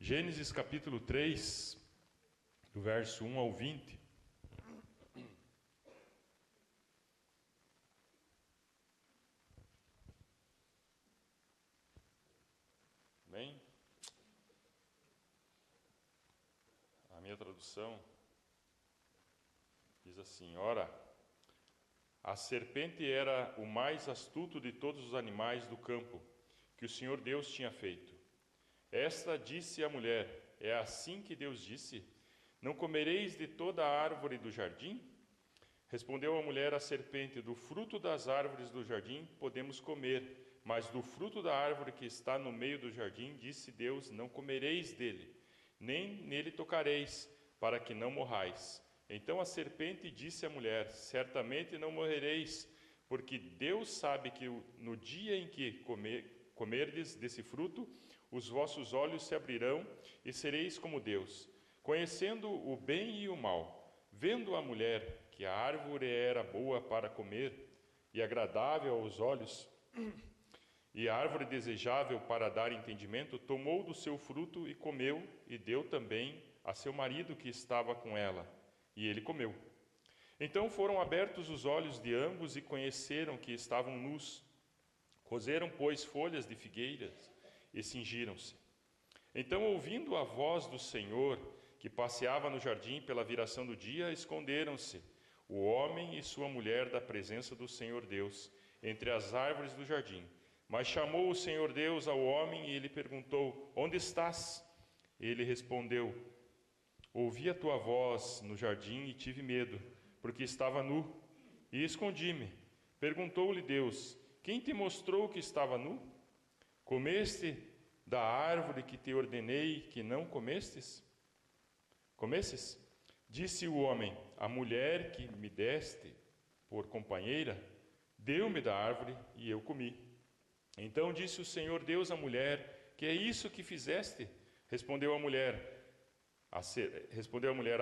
Gênesis capítulo 3, do verso 1 ao 20. Bem, a minha tradução diz assim: Ora, a serpente era o mais astuto de todos os animais do campo que o Senhor Deus tinha feito. Esta disse à mulher: É assim que Deus disse: Não comereis de toda a árvore do jardim? Respondeu a mulher à serpente: Do fruto das árvores do jardim podemos comer, mas do fruto da árvore que está no meio do jardim, disse Deus: Não comereis dele, nem nele tocareis, para que não morrais. Então a serpente disse à mulher: Certamente não morrereis, porque Deus sabe que no dia em que comerdes desse fruto, os vossos olhos se abrirão e sereis como Deus, conhecendo o bem e o mal. Vendo a mulher que a árvore era boa para comer e agradável aos olhos, e a árvore desejável para dar entendimento, tomou do seu fruto e comeu, e deu também a seu marido que estava com ela, e ele comeu. Então foram abertos os olhos de ambos e conheceram que estavam nus. Coseram, pois, folhas de figueiras e cingiram-se. Então, ouvindo a voz do Senhor, que passeava no jardim pela viração do dia, esconderam-se o homem e sua mulher da presença do Senhor Deus, entre as árvores do jardim. Mas chamou o Senhor Deus ao homem e ele perguntou: Onde estás? Ele respondeu: Ouvi a tua voz no jardim e tive medo, porque estava nu, e escondi-me. Perguntou-lhe Deus: Quem te mostrou que estava nu? Comeste da árvore que te ordenei que não comestes? Comestes? Disse o homem: A mulher que me deste por companheira deu-me da árvore e eu comi. Então disse o Senhor Deus à mulher: Que é isso que fizeste? Respondeu a mulher: A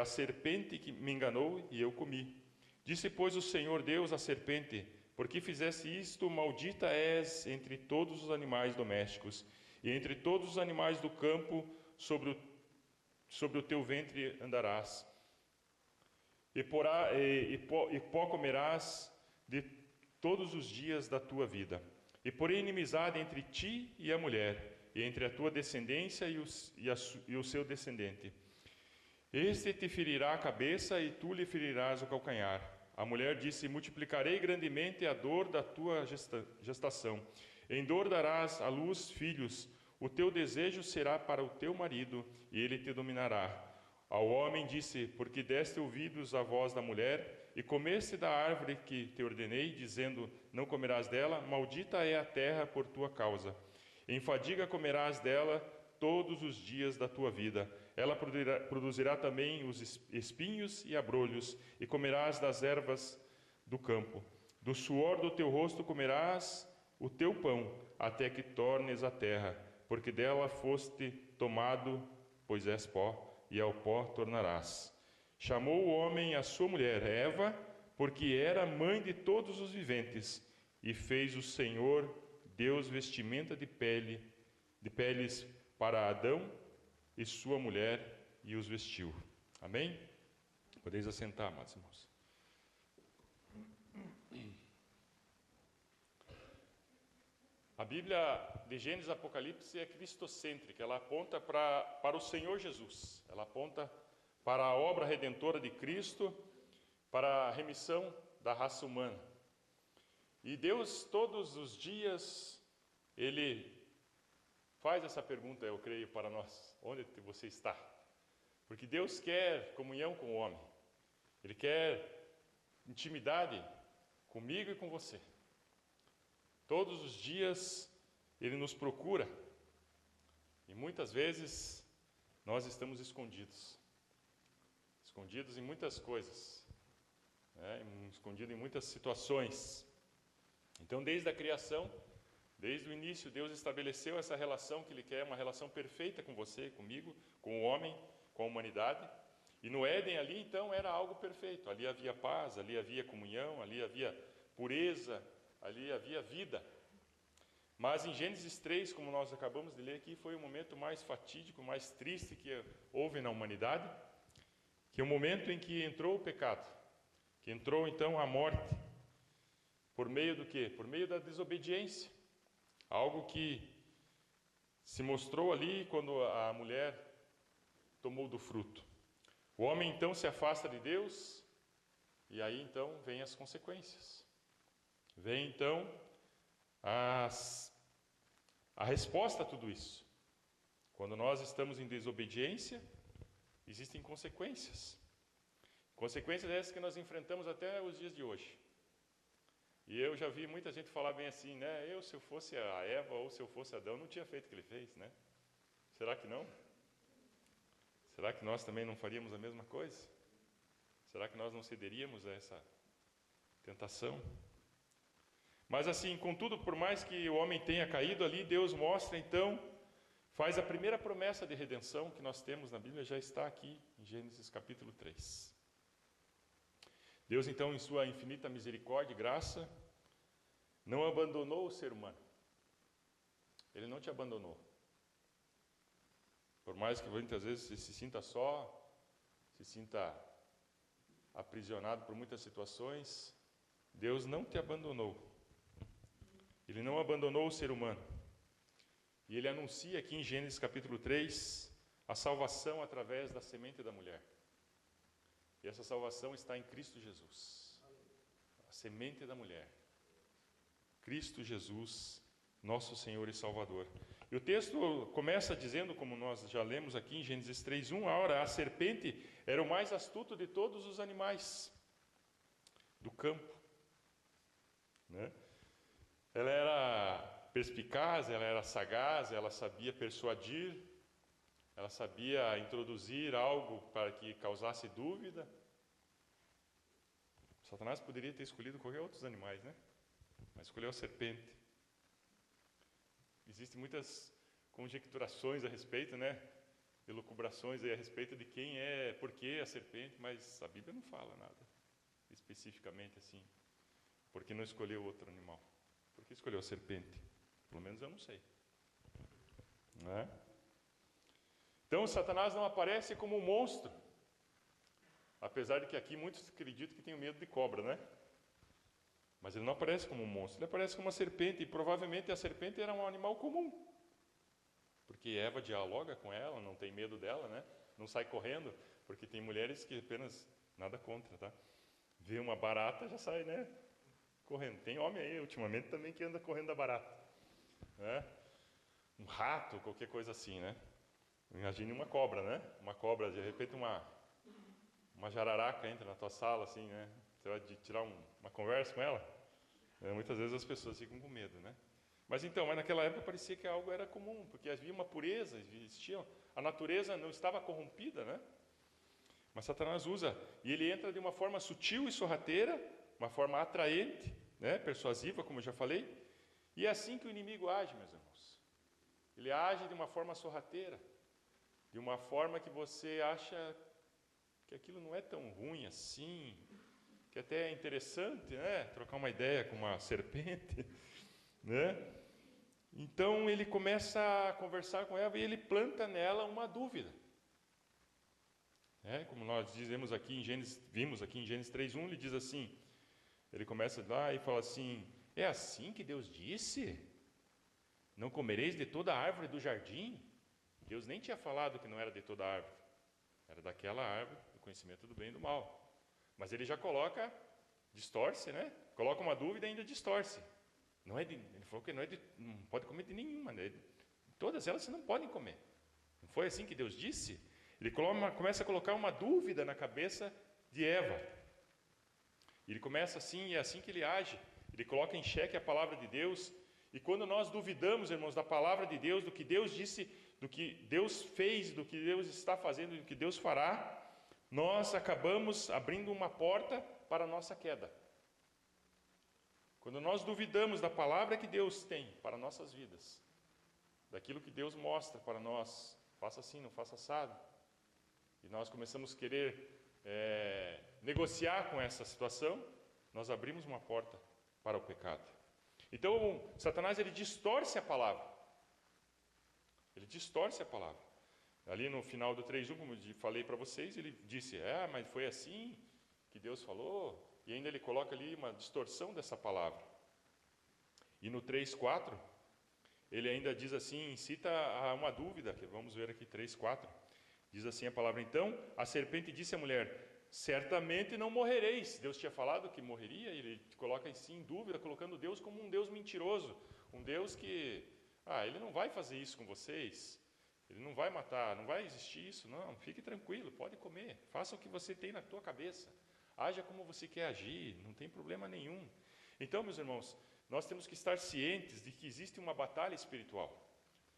serpente que me enganou e eu comi. Disse, pois, o Senhor Deus à serpente: Por que fizeste isto? Maldita és entre todos os animais domésticos, e entre todos os animais do campo, sobre o teu ventre andarás. E pó comerás de todos os dias da tua vida. E porém inimizade entre ti e a mulher, e entre a tua descendência e o seu descendente. Este te ferirá a cabeça, e tu lhe ferirás o calcanhar. A mulher disse: Multiplicarei grandemente a dor da tua gestação. Em dor darás à luz filhos. O teu desejo será para o teu marido, e ele te dominará. Ao homem disse: Porque deste ouvidos à voz da mulher, e comeste da árvore que te ordenei, dizendo: Não comerás dela, maldita é a terra por tua causa. Em fadiga comerás dela todos os dias da tua vida. Ela produzirá também os espinhos e abrolhos, e comerás das ervas do campo. Do suor do teu rosto comerás o teu pão, até que tornes a terra, porque dela foste tomado, pois és pó, e ao pó tornarás. Chamou o homem a sua mulher, Eva, porque era mãe de todos os viventes, e fez o Senhor Deus vestimenta de peles para Adão e sua mulher, e os vestiu. Amém? Podeis assentar, amados irmãos. A Bíblia de Gênesis e Apocalipse é cristocêntrica, ela aponta para o Senhor Jesus, ela aponta para a obra redentora de Cristo, para a remissão da raça humana. E Deus, todos os dias, Ele faz essa pergunta, eu creio, para nós: onde você está? Porque Deus quer comunhão com o homem, Ele quer intimidade comigo e com você. Todos os dias Ele nos procura, e muitas vezes nós estamos escondidos em muitas coisas, escondidos em muitas situações. Então, desde a criação, desde o início, Deus estabeleceu essa relação que Ele quer, uma relação perfeita com você, comigo, com o homem, com a humanidade. E no Éden ali, então, era algo perfeito. Ali havia paz, ali havia comunhão, ali havia pureza, ali havia vida. Mas em Gênesis 3, como nós acabamos de ler aqui, foi o momento mais fatídico, mais triste que houve na humanidade, que é o momento em que entrou o pecado, que entrou então a morte, por meio do quê? Por meio da desobediência, algo que se mostrou ali quando a mulher tomou do fruto. O homem então se afasta de Deus, e aí então vem as consequências. Vem então a resposta a tudo isso. Quando nós estamos em desobediência, existem consequências. Consequências essas que nós enfrentamos até os dias de hoje. E eu já vi muita gente falar bem assim, né? Se eu fosse a Eva ou se eu fosse Adão, não tinha feito o que ele fez, né? Será que não? Será que nós também não faríamos a mesma coisa? Será que nós não cederíamos a essa tentação? Mas assim, contudo, por mais que o homem tenha caído ali, Deus mostra então, faz a primeira promessa de redenção que nós temos na Bíblia, já está aqui em Gênesis capítulo 3. Deus então, em sua infinita misericórdia e graça, não abandonou o ser humano. Ele não te abandonou. Por mais que muitas vezes você se sinta só, se sinta aprisionado por muitas situações, Deus não te abandonou. Ele não abandonou o ser humano. E ele anuncia aqui em Gênesis capítulo 3 a salvação através da semente da mulher. E essa salvação está em Cristo Jesus. A semente da mulher. Cristo Jesus, nosso Senhor e Salvador. E o texto começa dizendo, como nós já lemos aqui em Gênesis 3:1, ora, a serpente era o mais astuto de todos os animais do campo, né? Ela era perspicaz, ela era sagaz, ela sabia persuadir, ela sabia introduzir algo para que causasse dúvida. Satanás poderia ter escolhido qualquer outros animais, né? Mas escolheu a serpente. Existem muitas conjecturações a respeito, né? Elucubrações aí a respeito de quem é, por que a serpente, mas a Bíblia não fala nada especificamente assim. Por que não escolheu outro animal? Por que escolheu a serpente? Pelo menos eu não sei. Não é? Então, Satanás não aparece como um monstro. Apesar de que aqui muitos acreditam que tem medo de cobra, né? Mas ele não aparece como um monstro, ele aparece como uma serpente, e provavelmente a serpente era um animal comum. Porque Eva dialoga com ela, não tem medo dela, né? Não sai correndo, porque tem mulheres que apenas, nada contra, tá? Vê uma barata, já sai, né? Correndo. Tem homem aí, ultimamente, também que anda correndo da barata. Né? Um rato, qualquer coisa assim, né? Imagine uma cobra, né? Uma cobra, de repente uma jararaca entra na tua sala, assim, né? Você vai tirar uma conversa com ela? Muitas vezes as pessoas ficam com medo, né? Mas naquela época parecia que algo era comum, porque havia uma pureza, a natureza não estava corrompida, né? Mas Satanás usa, e ele entra de uma forma sutil e sorrateira, uma forma atraente, né? Persuasiva, como eu já falei, e é assim que o inimigo age, meus irmãos. Ele age de uma forma sorrateira, de uma forma que você acha que aquilo não é tão ruim assim, que até é interessante, né? Trocar uma ideia com uma serpente, né? Então ele começa a conversar com Eva e ele planta nela uma dúvida. Como nós vimos aqui em Gênesis 3:1, ele diz assim, ele começa lá e fala assim, é assim que Deus disse? Não comereis de toda a árvore do jardim? Deus nem tinha falado que não era de toda a árvore, era daquela árvore do conhecimento do bem e do mal. Mas ele já distorce, né? Coloca uma dúvida e ainda distorce. Ele falou que não pode comer de nenhuma, né? Todas elas você não podem comer. Não foi assim que Deus disse? Ele começa a colocar uma dúvida na cabeça de Eva. Ele começa assim, e é assim que ele age. Ele coloca em xeque a palavra de Deus. E quando nós duvidamos, irmãos, da palavra de Deus, do que Deus disse, do que Deus fez, do que Deus está fazendo, do que Deus fará, nós acabamos abrindo uma porta para a nossa queda. Quando nós duvidamos da palavra que Deus tem para nossas vidas, daquilo que Deus mostra para nós, faça assim, não faça assado, e nós começamos a querer negociar com essa situação, nós abrimos uma porta para o pecado. Então, Satanás, ele distorce a palavra. Ele distorce a palavra. Ali no final do 3:1, como eu falei para vocês, ele disse, mas foi assim que Deus falou, e ainda ele coloca ali uma distorção dessa palavra. E no 3:4, ele ainda diz assim, cita uma dúvida, que vamos ver aqui, 3:4, diz assim a palavra, então, a serpente disse à mulher, certamente não morrereis. Deus tinha falado que morreria, e ele coloca em dúvida, colocando Deus como um Deus mentiroso, um Deus que, ele não vai fazer isso com vocês, ele não vai matar, não vai existir isso, não, fique tranquilo, pode comer, faça o que você tem na tua cabeça, haja como você quer agir, não tem problema nenhum. Então, meus irmãos, nós temos que estar cientes de que existe uma batalha espiritual,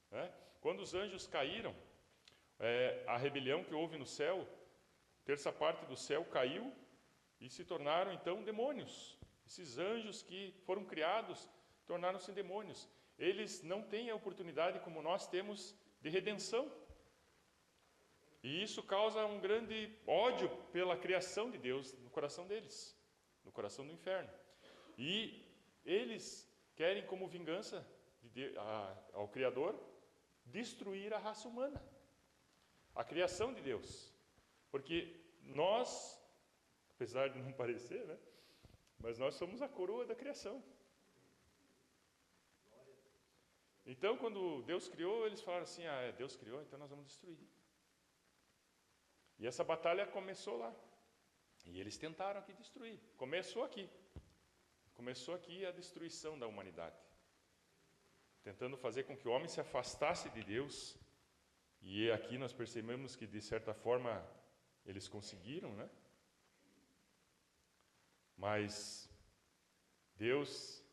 né? Quando os anjos caíram, a rebelião que houve no céu, terça parte do céu caiu e se tornaram então demônios. Esses anjos que foram criados tornaram-se demônios. Eles não têm a oportunidade como nós temos de redenção. E isso causa um grande ódio pela criação de Deus no coração deles, no coração do inferno. E eles querem como vingança ao Criador destruir a raça humana, a criação de Deus. Porque nós, apesar de não parecer, né, mas nós somos a coroa da criação. Então, quando Deus criou, eles falaram assim, Deus criou, então nós vamos destruir. E essa batalha começou lá. E eles tentaram aqui destruir. Começou aqui a destruição da humanidade. Tentando fazer com que o homem se afastasse de Deus. E aqui nós percebemos que, de certa forma, eles conseguiram, né? Mas Deus,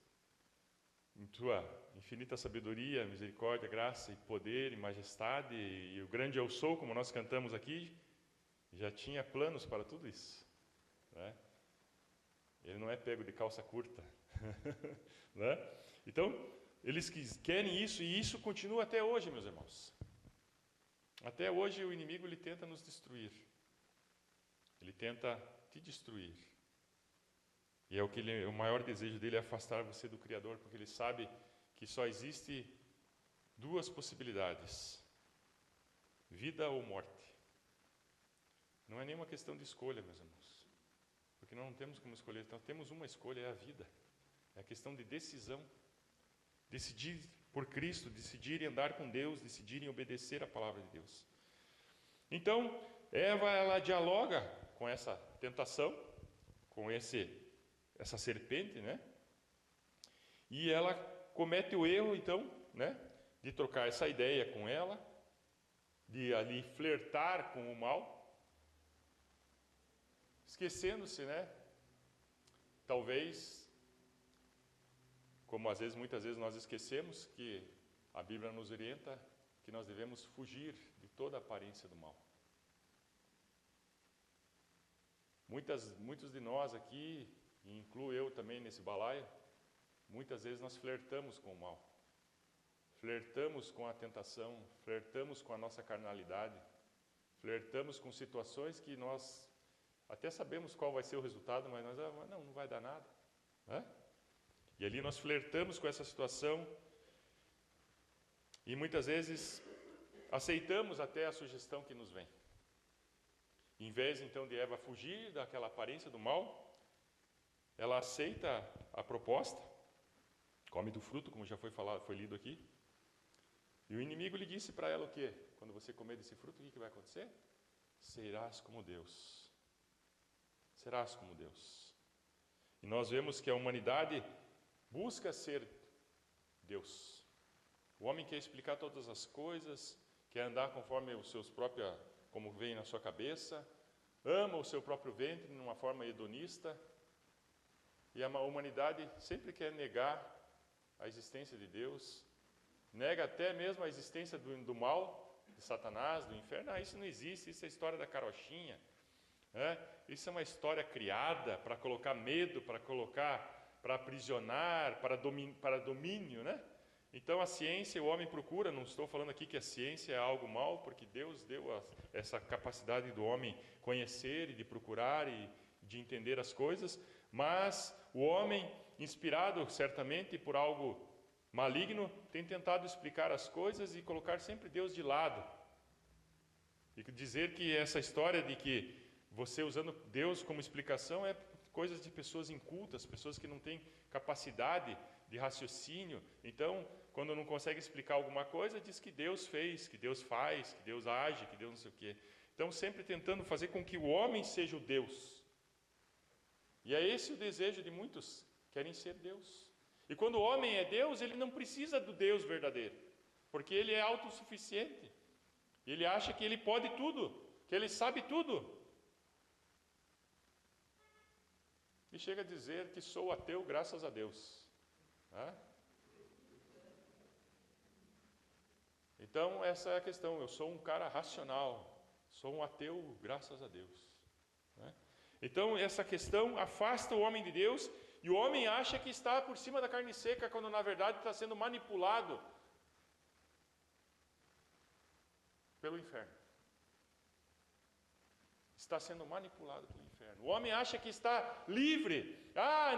em sua infinita sabedoria, misericórdia, graça e poder e majestade, e o grande eu sou, como nós cantamos aqui, já tinha planos para tudo isso, né? Ele não é pego de calça curta, né? Então, eles querem isso, e isso continua até hoje, meus irmãos. Até hoje o inimigo ele tenta nos destruir. Ele tenta te destruir. E o maior desejo dele é afastar você do Criador, porque ele sabe que só existe duas possibilidades: vida ou morte. Não é nenhuma questão de escolha, meus irmãos. Porque nós não temos como escolher, nós temos uma escolha, é a vida. É a questão de decisão. Decidir por Cristo, decidir andar com Deus, decidir obedecer a palavra de Deus. Então, Eva, ela dialoga com essa tentação, com essa serpente, né? E ela comete o erro, então, né, de trocar essa ideia com ela, de ali flertar com o mal, esquecendo-se, né? Talvez, como muitas vezes nós esquecemos, que a Bíblia nos orienta que nós devemos fugir de toda a aparência do mal. Muitos de nós aqui, e incluo eu também nesse balaio, muitas vezes nós flertamos com o mal. Flertamos com a tentação, flertamos com a nossa carnalidade, flertamos com situações que nós até sabemos qual vai ser o resultado, mas nós não vai dar nada, né? E ali nós flertamos com essa situação e muitas vezes aceitamos até a sugestão que nos vem. Em vez então de Eva fugir daquela aparência do mal, ela aceita a proposta, come do fruto, como já foi falado, foi lido aqui. E o inimigo lhe disse para ela o quê? Quando você comer desse fruto, o que vai acontecer? Serás como Deus. Serás como Deus. E nós vemos que a humanidade busca ser Deus. O homem quer explicar todas as coisas, quer andar conforme os seus próprios, como vem na sua cabeça, ama o seu próprio ventre de uma forma hedonista, e a humanidade sempre quer negar a existência de Deus, nega até mesmo a existência do mal, de Satanás, do inferno. Isso não existe, isso é a história da carochinha, né? Isso é uma história criada para colocar medo, para aprisionar, para domínio, né? Então a ciência, o homem procura, não estou falando aqui que a ciência é algo mal, porque Deus deu essa capacidade do homem conhecer e de procurar e de entender as coisas, mas o homem, inspirado certamente por algo maligno, tem tentado explicar as coisas e colocar sempre Deus de lado. E dizer que essa história de que você usando Deus como explicação é coisas de pessoas incultas, pessoas que não têm capacidade de raciocínio. Então, quando não consegue explicar alguma coisa, diz que Deus fez, que Deus faz, que Deus age, que Deus não sei o quê. Então, sempre tentando fazer com que o homem seja o Deus. E é esse o desejo de muitos, querem ser Deus. E quando o homem é Deus, ele não precisa do Deus verdadeiro, porque ele é autossuficiente. Ele acha que ele pode tudo, que ele sabe tudo. E chega a dizer que sou ateu graças a Deus. Então, essa é a questão. Eu sou um cara racional, sou um ateu graças a Deus. Então, essa questão afasta o homem de Deus, e o homem acha que está por cima da carne seca, quando na verdade está sendo manipulado pelo inferno. Está sendo manipulado pelo inferno. O homem acha que está livre.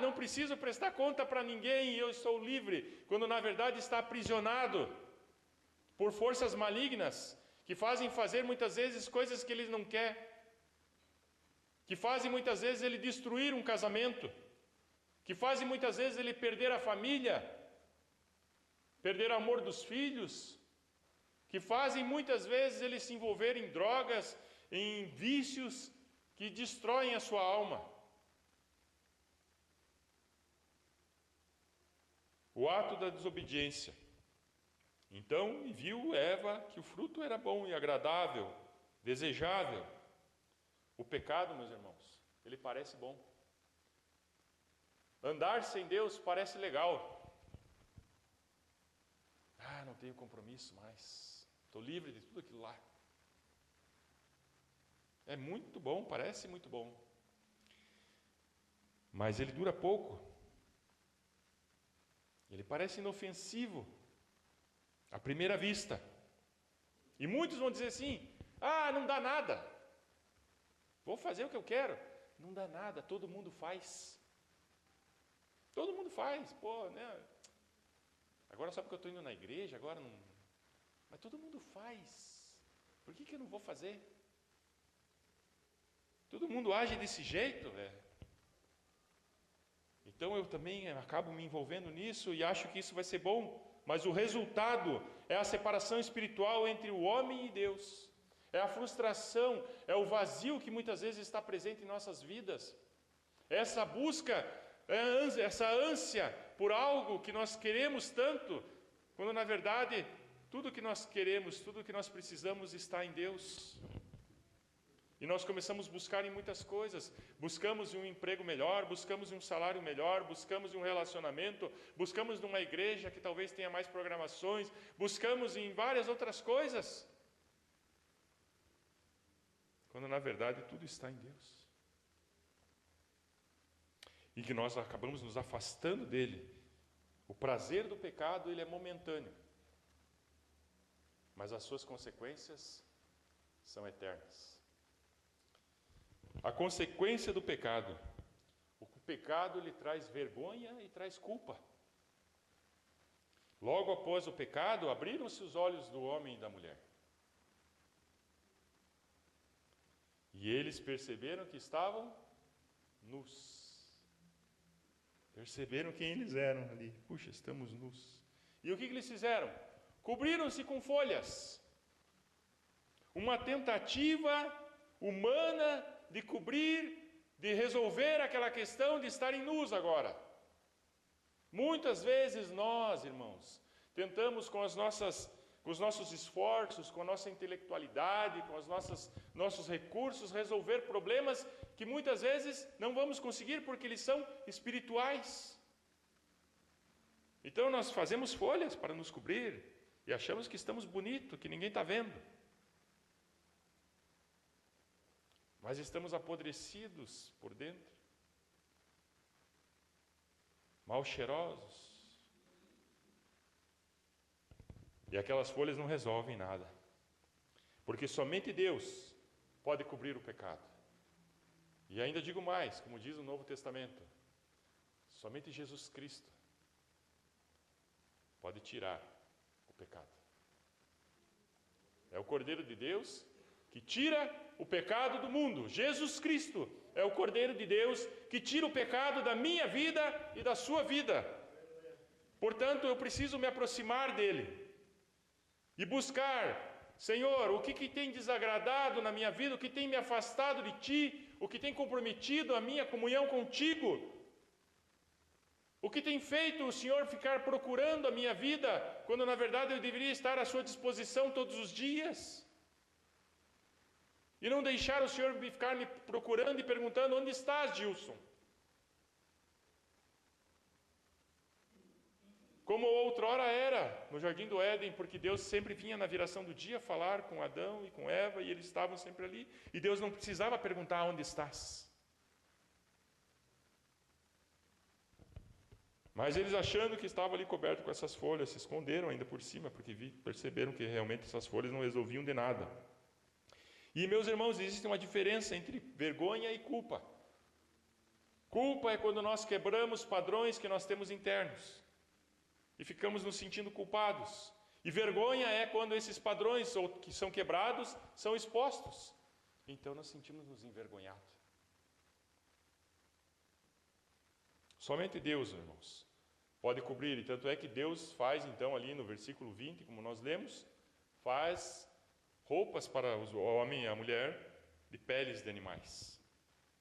Não preciso prestar conta para ninguém, eu estou livre. Quando na verdade está aprisionado por forças malignas, que fazem fazer muitas vezes coisas que ele não quer. Que fazem muitas vezes ele destruir um casamento. Que fazem muitas vezes ele perder a família. Perder o amor dos filhos. Que fazem muitas vezes ele se envolver em drogas, em vícios que destroem a sua alma. O ato da desobediência. Então, viu Eva que o fruto era bom e agradável, desejável. O pecado, meus irmãos, ele parece bom. Andar sem Deus parece legal. Não tenho compromisso mais. Estou livre de tudo aquilo lá. É muito bom, parece muito bom. Mas ele dura pouco. Ele parece inofensivo à primeira vista. E muitos vão dizer assim: não dá nada. Vou fazer o que eu quero. Não dá nada, todo mundo faz. Todo mundo faz, Agora só porque eu estou indo na igreja, agora não. Mas todo mundo faz. Por que eu não vou fazer? Todo mundo age desse jeito, Então eu também acabo me envolvendo nisso e acho que isso vai ser bom. Mas o resultado é a separação espiritual entre o homem e Deus. É a frustração, é o vazio que muitas vezes está presente em nossas vidas. Essa busca, essa ânsia por algo que nós queremos tanto, quando na verdade tudo que nós queremos, tudo que nós precisamos está em Deus. E nós começamos a buscar em muitas coisas. Buscamos um emprego melhor, buscamos um salário melhor, buscamos um relacionamento, buscamos numa igreja que talvez tenha mais programações, buscamos em várias outras coisas. Quando na verdade tudo está em Deus. E que nós acabamos nos afastando dele. O prazer do pecado, ele é momentâneo. Mas as suas consequências são eternas. A consequência do pecado. O pecado, ele traz vergonha e traz culpa. Logo após o pecado, abriram-se os olhos do homem e da mulher. E eles perceberam que estavam nus. Perceberam quem eles eram ali. Puxa, estamos nus. E o que eles fizeram? Cobriram-se com folhas. Uma tentativa humana de cobrir, de resolver aquela questão de estarem nus agora. Muitas vezes nós, irmãos, tentamos com os nossos esforços, com a nossa intelectualidade, com os nossos recursos, resolver problemas que muitas vezes não vamos conseguir porque eles são espirituais. Então nós fazemos folhas para nos cobrir e achamos que estamos bonitos, que ninguém está vendo. Mas estamos apodrecidos por dentro, mal cheirosos. E aquelas folhas não resolvem nada. Porque somente Deus pode cobrir o pecado. E ainda digo mais, como diz o Novo Testamento, Somente Jesus Cristo pode tirar o pecado. É o Cordeiro de Deus que tira o pecado do mundo. Jesus Cristo é o Cordeiro de Deus que tira o pecado da minha vida e da sua vida. Portanto, eu preciso me aproximar dele e buscar, Senhor, o que tem desagradado na minha vida, o que tem me afastado de Ti, o que tem comprometido a minha comunhão contigo, o que tem feito o Senhor ficar procurando a minha vida, quando na verdade eu deveria estar à sua disposição todos os dias. E não deixar o Senhor ficar me procurando e perguntando: onde estás, Gilson? Como outrora era no Jardim do Éden, porque Deus sempre vinha na viração do dia falar com Adão e com Eva, e eles estavam sempre ali, e Deus não precisava perguntar: onde estás? Mas eles, achando que estava ali coberto com essas folhas, se esconderam ainda por cima, porque perceberam que realmente essas folhas não resolviam de nada. E, meus irmãos, existe uma diferença entre vergonha e culpa. Culpa é quando nós quebramos padrões que nós temos internos e ficamos nos sentindo culpados. E vergonha é quando esses padrões que são quebrados são expostos. Então nós sentimos-nos envergonhados. Somente Deus, irmãos, pode cobrir. E tanto é que Deus faz, então, ali no versículo 20, como nós lemos, faz roupas para o homem e a mulher de peles de animais,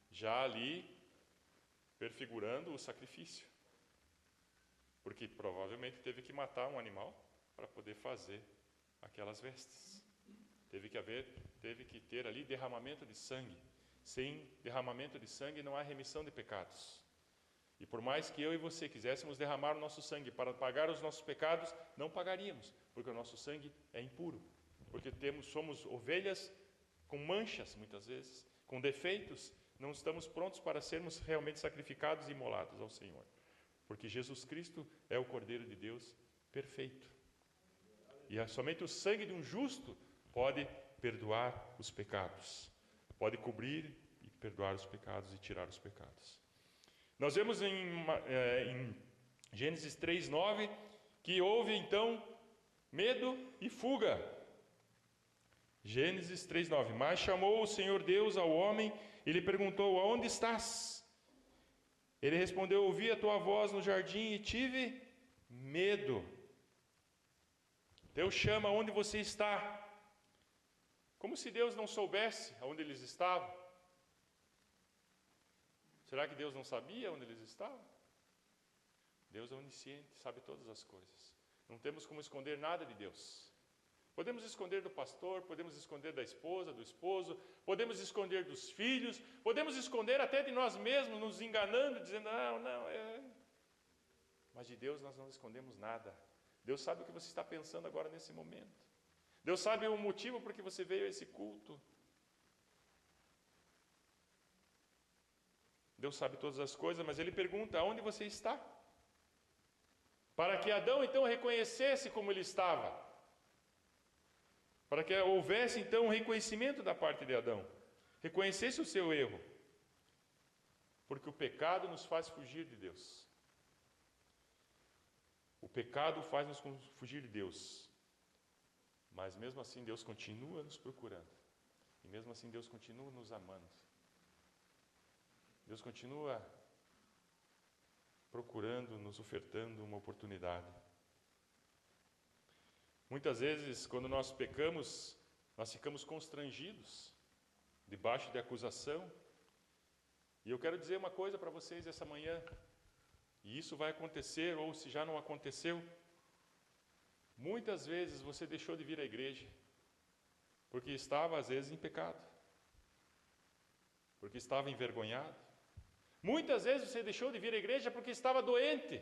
já ali perfigurando o sacrifício, porque provavelmente teve que matar um animal para poder fazer aquelas vestes. Teve que ter ali derramamento de sangue. Sem derramamento de sangue não há remissão de pecados. E por mais que eu e você quiséssemos derramar o nosso sangue para pagar os nossos pecados, não pagaríamos, porque o nosso sangue é impuro. Porque somos ovelhas com manchas, muitas vezes, com defeitos, não estamos prontos para sermos realmente sacrificados e imolados ao Senhor. Porque Jesus Cristo é o Cordeiro de Deus perfeito. E somente o sangue de um justo pode perdoar os pecados, pode cobrir e perdoar os pecados e tirar os pecados. Nós vemos em Gênesis 3:9 que houve então medo e fuga. Gênesis 3:9. Mas chamou o Senhor Deus ao homem e lhe perguntou: aonde estás? Ele respondeu: ouvi a tua voz no jardim e tive medo. Deus chama: onde você está? Como se Deus não soubesse aonde eles estavam. Será que Deus não sabia onde eles estavam? Deus é onisciente, sabe todas as coisas. Não temos como esconder nada de Deus. Podemos esconder do pastor, podemos esconder da esposa, do esposo, podemos esconder dos filhos, podemos esconder até de nós mesmos, nos enganando, dizendo: Mas de Deus nós não escondemos nada. Deus sabe o que você está pensando agora nesse momento. Deus sabe o motivo por que você veio a esse culto. Deus sabe todas as coisas, mas Ele pergunta: aonde você está? Para que Adão então reconhecesse como ele estava. Para que houvesse então um reconhecimento da parte de Adão. Reconhecesse o seu erro. Porque o pecado nos faz fugir de Deus. O pecado faz-nos fugir de Deus. Mas mesmo assim Deus continua nos procurando. E mesmo assim Deus continua nos amando. Deus continua procurando, nos ofertando uma oportunidade. Muitas vezes, quando nós pecamos, nós ficamos constrangidos, debaixo de acusação. E eu quero dizer uma coisa para vocês essa manhã, e isso vai acontecer, ou se já não aconteceu, muitas vezes você deixou de vir à igreja, porque estava às vezes em pecado, porque estava envergonhado. Muitas vezes você deixou de vir à igreja porque estava doente.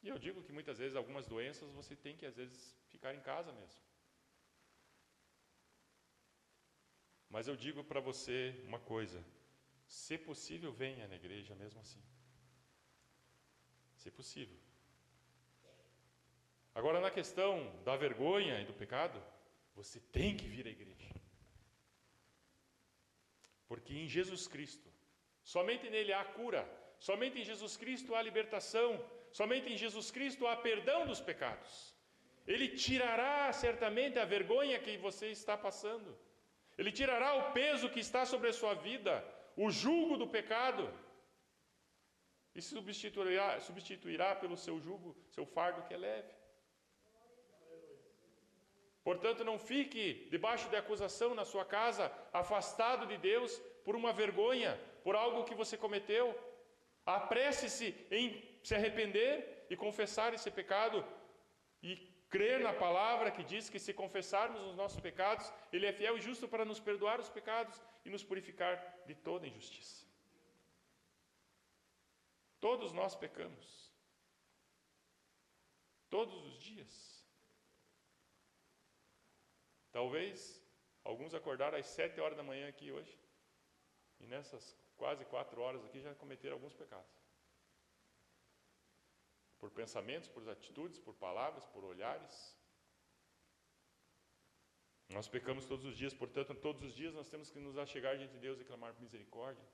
E eu digo que muitas vezes algumas doenças você tem que às vezes ficar em casa mesmo. Mas eu digo para você uma coisa: se possível, venha na igreja mesmo assim. Se possível. Agora, na questão da vergonha e do pecado, você tem que vir à igreja. Porque em Jesus Cristo, somente nele há cura, Somente em Jesus Cristo há libertação. Somente em Jesus Cristo há perdão dos pecados. Ele tirará certamente a vergonha que você está passando. Ele tirará o peso que está sobre a sua vida, o jugo do pecado. E substituirá pelo seu jugo, seu fardo que é leve. Portanto, não fique debaixo de acusação na sua casa, afastado de Deus por uma vergonha, por algo que você cometeu. Apresse-se em se arrepender e confessar esse pecado e crer na palavra que diz que se confessarmos os nossos pecados, Ele é fiel e justo para nos perdoar os pecados e nos purificar de toda injustiça. Todos nós pecamos. Todos os dias. Talvez alguns acordaram às 7 horas da manhã aqui hoje. E nessas quase 4 horas aqui já cometeram alguns pecados. Por pensamentos, por atitudes, por palavras, por olhares. Nós pecamos todos os dias, portanto, todos os dias nós temos que nos achegar diante de Deus e clamar por misericórdia.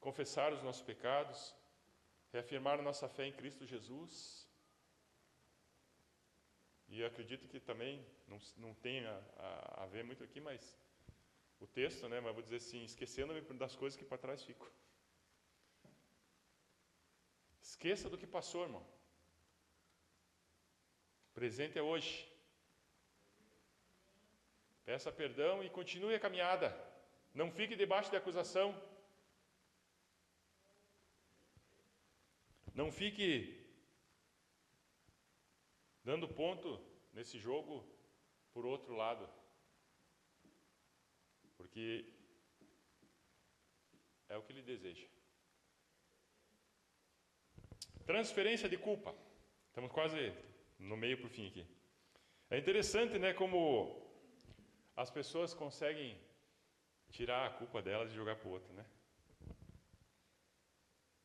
Confessar os nossos pecados. Reafirmar a nossa fé em Cristo Jesus. E acredito que também não tenha a ver muito aqui, mas o texto, né? Mas vou dizer assim, esquecendo-me das coisas que para trás ficam. Esqueça do que passou, irmão. O presente é hoje. Peça perdão e continue a caminhada. Não fique debaixo de acusação. Não fique dando ponto nesse jogo por outro lado. Porque é o que ele deseja. Transferência de culpa. Estamos quase no meio para o fim aqui. É interessante, né, como as pessoas conseguem tirar a culpa delas e jogar para o outro, né?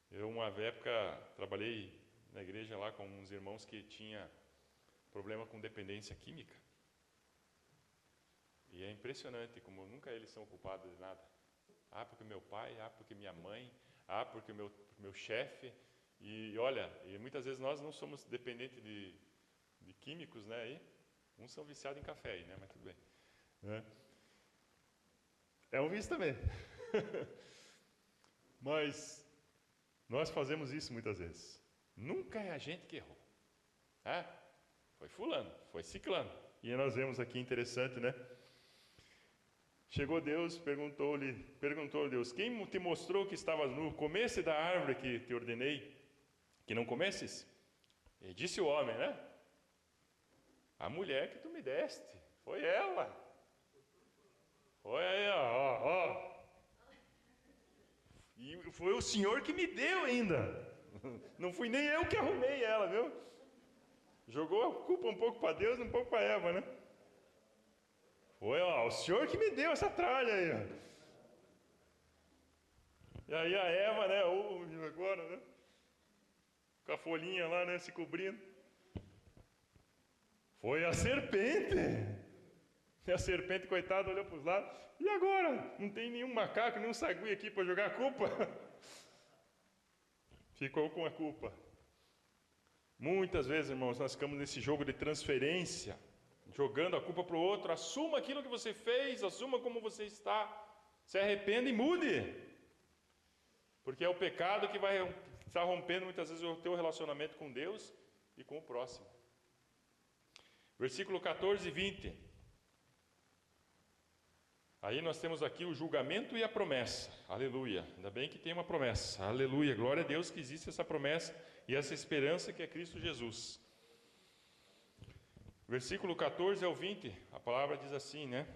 Eu, uma época, trabalhei na igreja lá com uns irmãos que tinha problema com dependência química. E é impressionante como nunca eles são culpados de nada. Ah, porque meu pai, porque minha mãe, porque meu chefe. E olha, e muitas vezes nós não somos dependentes de químicos, né? Aí, uns são viciados em café, aí, né? Mas tudo bem. É um vício também. Mas nós fazemos isso muitas vezes. Nunca é a gente que errou. Foi fulano, foi ciclano. E nós vemos aqui, interessante, né? Chegou Deus, perguntou-lhe Deus, quem te mostrou que estavas nu? Comesse da árvore que te ordenei, que não comesses? E disse o homem, né? A mulher que tu me deste, foi ela. Foi aí, ó. E foi o Senhor que me deu ainda. Não fui nem eu que arrumei ela, viu? Jogou a culpa um pouco para Deus e um pouco para Eva, né? Foi, o Senhor que me deu essa tralha aí. Ó. E aí a Eva, né? Agora, né? Com a folhinha lá, né? Se cobrindo. Foi a serpente. E a serpente, coitada, olhou para os lados. E agora? Não tem nenhum macaco, nenhum sagui aqui para jogar a culpa? Ficou com a culpa. Muitas vezes, irmãos, nós ficamos nesse jogo de transferência, jogando a culpa para o outro. Assuma aquilo que você fez, assuma como você está. Se arrependa e mude. Porque é o pecado que vai estar rompendo muitas vezes o teu relacionamento com Deus e com o próximo. Versículo 14 e 20. Aí nós temos aqui o julgamento e a promessa. Aleluia. Ainda bem que tem uma promessa. Aleluia. Glória a Deus que existe essa promessa e essa esperança que é Cristo Jesus. Versículo 14 ao 20, a palavra diz assim, né?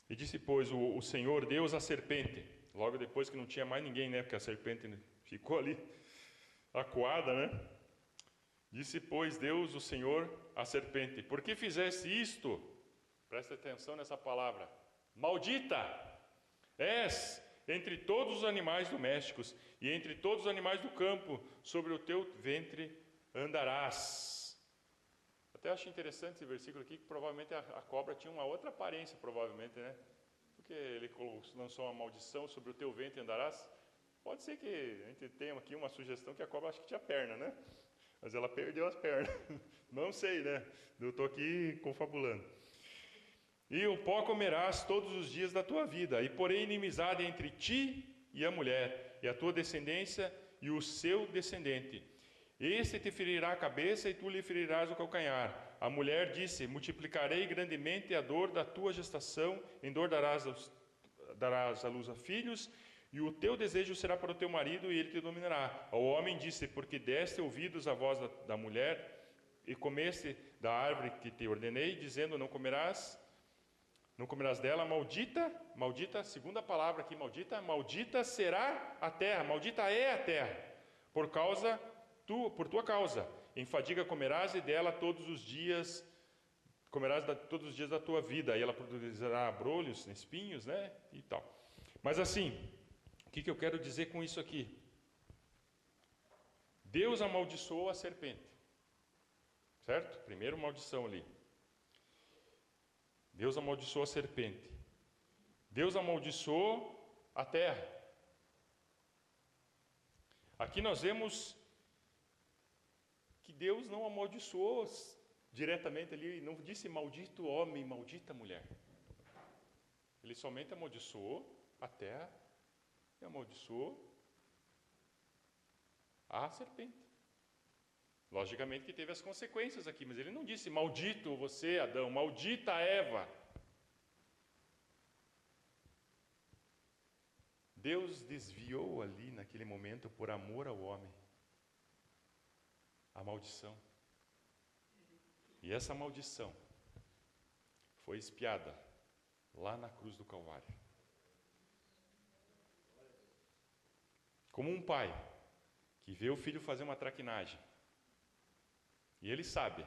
E disse, pois, o Senhor Deus à serpente. Logo depois que não tinha mais ninguém, né? Porque a serpente ficou ali acuada, né? Disse, pois, Deus, o Senhor, à serpente, por que fizeste isto? Presta atenção nessa palavra. Maldita és entre todos os animais domésticos e entre todos os animais do campo, sobre o teu ventre andarás. Até acho interessante esse versículo aqui, que provavelmente a cobra tinha uma outra aparência, provavelmente, né? Porque ele lançou uma maldição, sobre o teu ventre andarás. Pode ser que a gente tenha aqui uma sugestão que a cobra acho que tinha perna, né? Mas ela perdeu as pernas. Não sei, né? Eu estou aqui confabulando. E o pó comerás todos os dias da tua vida, e porém inimizade entre ti e a mulher, e a tua descendência e o seu descendente. Este te ferirá a cabeça, e tu lhe ferirás o calcanhar. A mulher disse: multiplicarei grandemente a dor da tua gestação, em dor darás à luz a filhos, e o teu desejo será para o teu marido, e ele te dominará. Ao homem disse: porque deste ouvidos à voz da mulher, e comeste da árvore que te ordenei, dizendo: não comerás dela, maldita, segunda palavra aqui, maldita será a terra, maldita é a terra, por tua causa, em fadiga comerás, e dela todos os dias da tua vida, e ela produzirá abrolhos, espinhos, né, e tal. Mas assim, o que eu quero dizer com isso aqui? Deus amaldiçoou a serpente, certo? Primeiro maldição ali. Deus amaldiçoou a serpente. Deus amaldiçoou a terra. Aqui nós vemos que Deus não amaldiçoou diretamente ali, não disse maldito homem, maldita mulher. Ele somente amaldiçoou a terra e amaldiçoou a serpente. Logicamente que teve as consequências aqui, mas ele não disse maldito você, Adão, maldita Eva. Deus desviou ali naquele momento, por amor ao homem, a maldição. E essa maldição foi expiada lá na cruz do Calvário. Como um pai que vê o filho fazer uma traquinagem, e ele sabe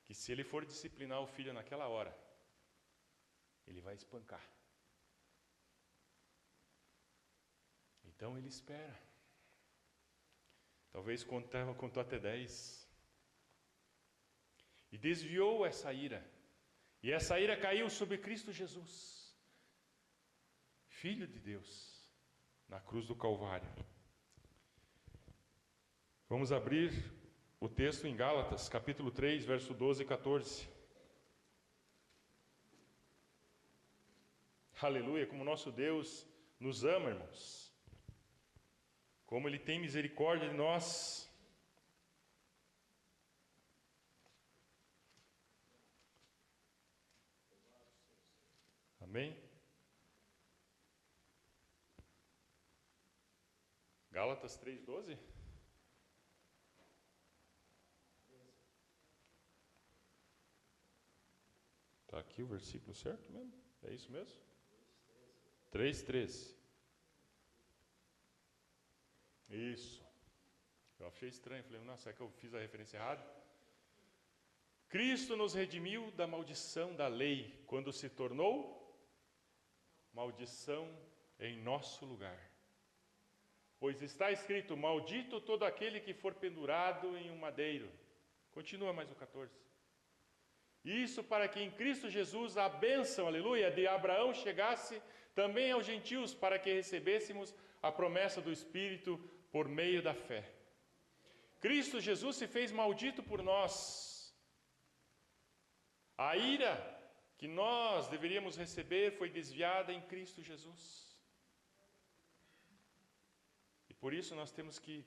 que se ele for disciplinar o filho naquela hora, ele vai espancar. Então ele espera. Talvez contou até 10. E desviou essa ira. E essa ira caiu sobre Cristo Jesus, Filho de Deus, na cruz do Calvário. Vamos abrir o texto em Gálatas, capítulo 3, verso 12 e 14. Aleluia, como nosso Deus nos ama, irmãos. Como Ele tem misericórdia de nós. Amém? Gálatas 3, 12. Está aqui o versículo certo mesmo? É isso mesmo? 3:13. Isso. Eu achei estranho, falei, nossa, será que eu fiz a referência errada? Cristo nos redimiu da maldição da lei, quando se tornou maldição em nosso lugar. Pois está escrito: maldito todo aquele que for pendurado em um madeiro. Continua mais o 14. Isso para que em Cristo Jesus a bênção, aleluia, de Abraão chegasse também aos gentios, para que recebêssemos a promessa do Espírito por meio da fé. Cristo Jesus se fez maldito por nós. A ira que nós deveríamos receber foi desviada em Cristo Jesus. E por isso nós temos que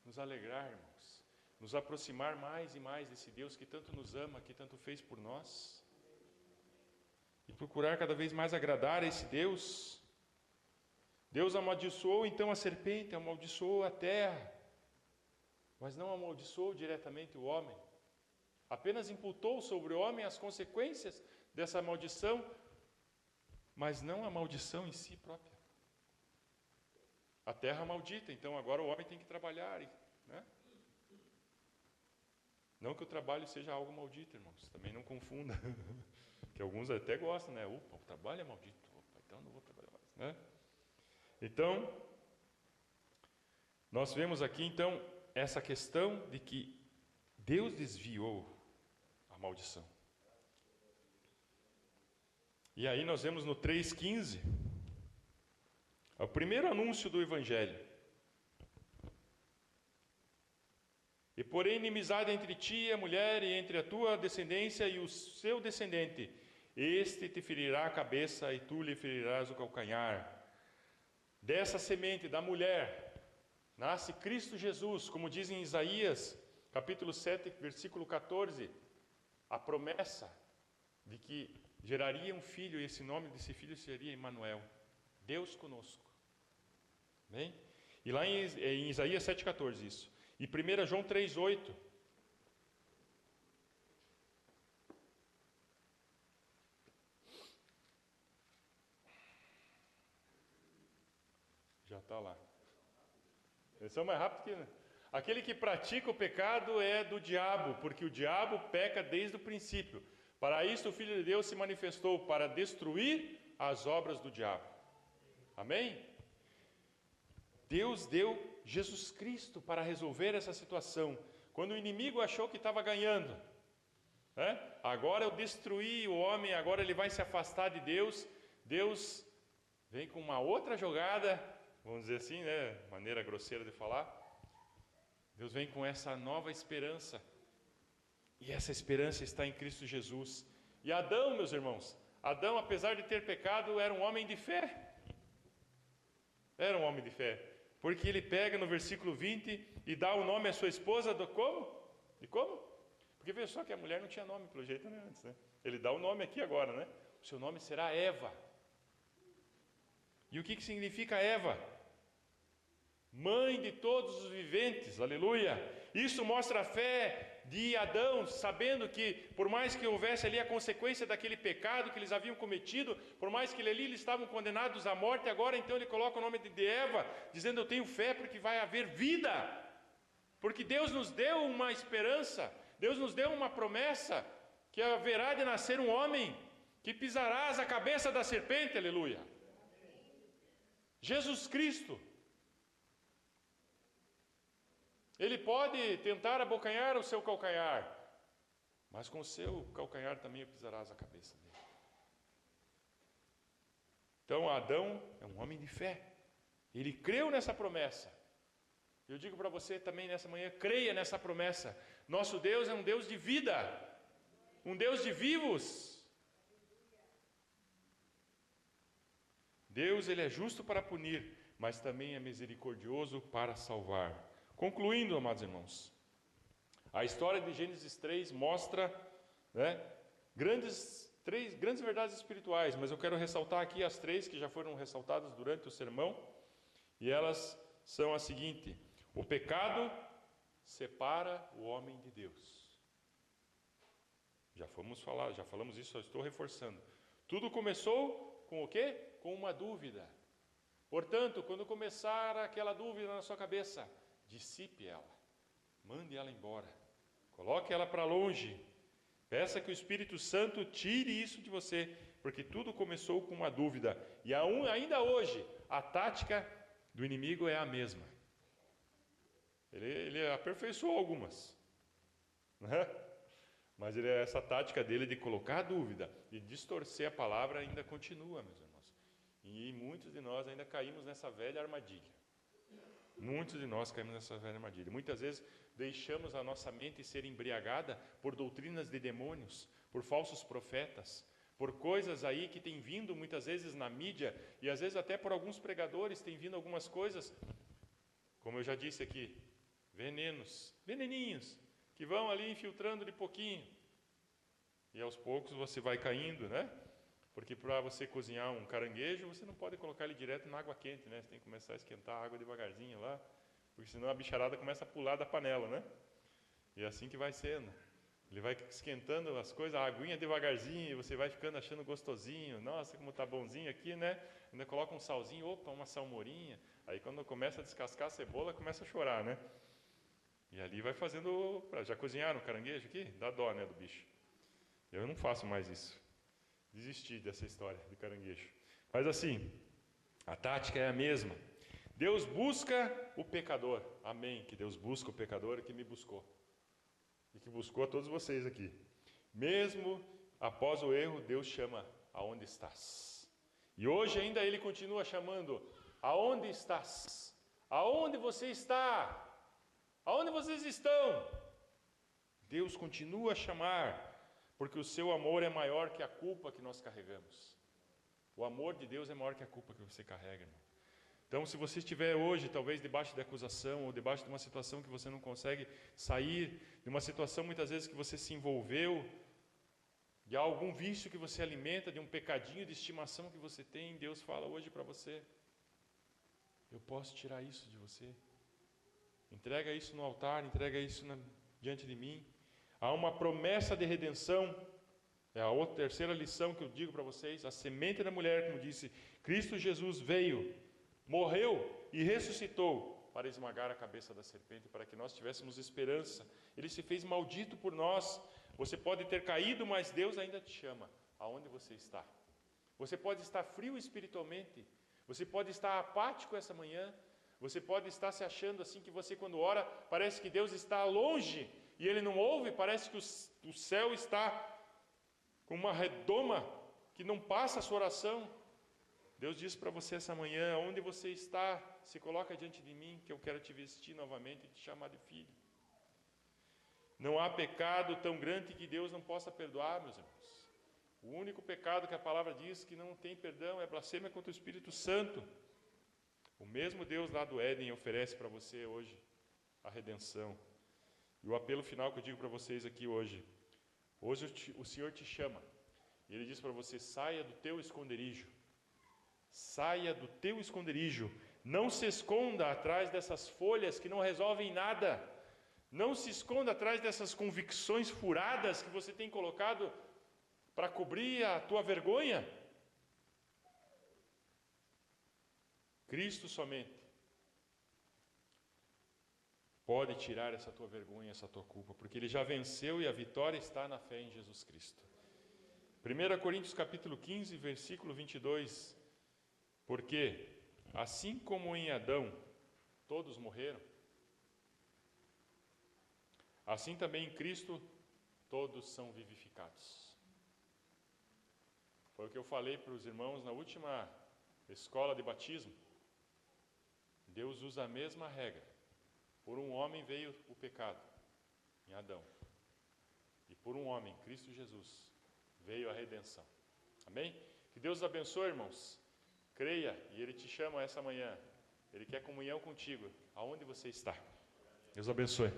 nos alegrar, irmãos, nos aproximar mais e mais desse Deus que tanto nos ama, que tanto fez por nós, e procurar cada vez mais agradar a esse Deus. Deus amaldiçoou então a serpente, amaldiçoou a terra, mas não amaldiçoou diretamente o homem. Apenas imputou sobre o homem as consequências dessa maldição, mas não a maldição em si própria. A terra maldita, então agora o homem tem que trabalhar, né? Não que o trabalho seja algo maldito, irmãos, também não confunda, que alguns até gostam, né? Opa, o trabalho é maldito, opa, então não vou trabalhar mais, né? Então, nós vemos aqui, então, essa questão de que Deus desviou a maldição. E aí nós vemos no 3,15, É o primeiro anúncio do Evangelho. E porém inimizade entre ti e a mulher, e entre a tua descendência e o seu descendente. Este te ferirá a cabeça, e tu lhe ferirás o calcanhar. Dessa semente, da mulher, nasce Cristo Jesus, como diz em Isaías, capítulo 7, versículo 14, a promessa de que geraria um filho, e esse nome desse filho seria Emanuel, Deus conosco. Bem? E lá em Isaías 7,14 isso. E 1 João 3,8. Já está lá. Eles são mais rápidos que... Aquele que pratica o pecado é do diabo, porque o diabo peca desde o princípio. Para isso o Filho de Deus se manifestou, para destruir as obras do diabo. Amém? Deus deu Jesus Cristo para resolver essa situação. Quando o inimigo achou que estava ganhando, né? Agora eu destruí o homem, agora ele vai se afastar de Deus. Deus vem com uma outra jogada, vamos dizer assim, né? Maneira grosseira de falar. Deus vem com essa nova esperança. E essa esperança está em Cristo Jesus. E Adão, meus irmãos, Adão, apesar de ter pecado, era um homem de fé. Era um homem de fé. Porque ele pega no versículo 20 e dá o nome à sua esposa do como? De como? Porque veja só que a mulher não tinha nome pelo jeito, né, antes, né? Ele dá o nome aqui agora, né? O seu nome será Eva. E o que significa Eva? Mãe de todos os viventes, aleluia. Isso mostra a fé de Adão, sabendo que por mais que houvesse ali a consequência daquele pecado que eles haviam cometido, por mais que eles estavam condenados à morte, agora então ele coloca o nome de Eva, dizendo eu tenho fé porque vai haver vida, porque Deus nos deu uma esperança, Deus nos deu uma promessa, que haverá de nascer um homem, que pisarás a cabeça da serpente, aleluia. Jesus Cristo. Ele pode tentar abocanhar o seu calcanhar, mas com o seu calcanhar também pisarás a cabeça dele. Então Adão é um homem de fé. Ele creu nessa promessa. Eu digo para você também nessa manhã, creia nessa promessa. Nosso Deus é um Deus de vida, um Deus de vivos. Deus, ele é justo para punir, mas também é misericordioso para salvar. Concluindo, amados irmãos, a história de Gênesis 3 mostra, né, três grandes verdades espirituais, mas eu quero ressaltar aqui as três que já foram ressaltadas durante o sermão, e elas são as seguintes: o pecado separa o homem de Deus. Já falamos isso, só estou reforçando. Tudo começou com o quê? Com uma dúvida. Portanto, quando começar aquela dúvida na sua cabeça, dissipe ela, mande ela embora, coloque ela para longe, peça que o Espírito Santo tire isso de você, porque tudo começou com uma dúvida, e ainda hoje, a tática do inimigo é a mesma. Ele aperfeiçoou algumas, né? Mas essa tática dele de colocar a dúvida e distorcer a palavra ainda continua, meus irmãos, e muitos de nós ainda caímos nessa velha armadilha. Muitos de nós caímos nessa velha armadilha. Muitas vezes deixamos a nossa mente ser embriagada por doutrinas de demônios, por falsos profetas, por coisas aí que tem vindo muitas vezes na mídia, e às vezes até por alguns pregadores tem vindo algumas coisas, como eu já disse aqui, veneninhos, que vão ali infiltrando de pouquinho, e aos poucos você vai caindo, né? Porque para você cozinhar um caranguejo, você não pode colocar ele direto na água quente, né? Você tem que começar a esquentar a água devagarzinho lá, porque senão a bicharada começa a pular da panela, né? E é assim que vai sendo. Ele vai esquentando as coisas, a aguinha devagarzinho, e você vai ficando achando gostosinho. Nossa, como tá bonzinho aqui, né? Ainda coloca um salzinho, opa, uma salmorinha. Aí quando começa a descascar a cebola, começa a chorar, né? E ali vai fazendo... Já cozinharam o caranguejo aqui? Dá dó, né, do bicho. Eu não faço mais isso. Desisti dessa história de caranguejo. Mas assim, a tática é a mesma. Deus busca o pecador. Amém. Que Deus busca o pecador e que me buscou. E que buscou a todos vocês aqui. Mesmo após o erro, Deus chama: aonde estás? E hoje ainda Ele continua chamando: Aonde estás? Aonde você está? Aonde vocês estão? Deus continua a chamar, porque o seu amor é maior que a culpa que nós carregamos. O amor de Deus é maior que a culpa que você carrega, irmão. Então, se você estiver hoje, talvez debaixo de acusação, ou debaixo de uma situação que você não consegue sair, de uma situação muitas vezes que você se envolveu, de algum vício que você alimenta, de um pecadinho de estimação que você tem, Deus fala hoje para você: eu posso tirar isso de você. Entrega isso no altar, entrega isso diante de mim. Há uma promessa de redenção. É a terceira lição que eu digo para vocês. A semente da mulher, como disse, Cristo Jesus veio, morreu e ressuscitou para esmagar a cabeça da serpente, para que nós tivéssemos esperança. Ele se fez maldito por nós. Você pode ter caído, mas Deus ainda te chama. Aonde você está? Você pode estar frio espiritualmente. Você pode estar apático essa manhã. Você pode estar se achando assim que você, quando ora, parece que Deus está longe e Ele não ouve. Parece que o céu está com uma redoma que não passa a sua oração. Deus diz para você essa manhã: onde você está, se coloca diante de mim, que eu quero te vestir novamente e te chamar de filho. Não há pecado tão grande que Deus não possa perdoar, meus irmãos. O único pecado que a palavra diz que não tem perdão é blasfêmia contra o Espírito Santo. O mesmo Deus lá do Éden oferece para você hoje a redenção. E o apelo final que eu digo para vocês aqui hoje: hoje o Senhor te chama. E Ele diz para você: saia do teu esconderijo. Saia do teu esconderijo. Não se esconda atrás dessas folhas que não resolvem nada. Não se esconda atrás dessas convicções furadas que você tem colocado para cobrir a tua vergonha. Cristo somente pode tirar essa tua vergonha, essa tua culpa, porque Ele já venceu e a vitória está na fé em Jesus Cristo. 1 Coríntios capítulo 15, versículo 22. Porque, assim como em Adão todos morreram, assim também em Cristo todos são vivificados. Foi o que eu falei para os irmãos na última escola de batismo. Deus usa a mesma regra. Por um homem veio o pecado, em Adão. E por um homem, Cristo Jesus, veio a redenção. Amém? Que Deus os abençoe, irmãos. Creia, e Ele te chama essa manhã. Ele quer comunhão contigo, aonde você está. Deus abençoe.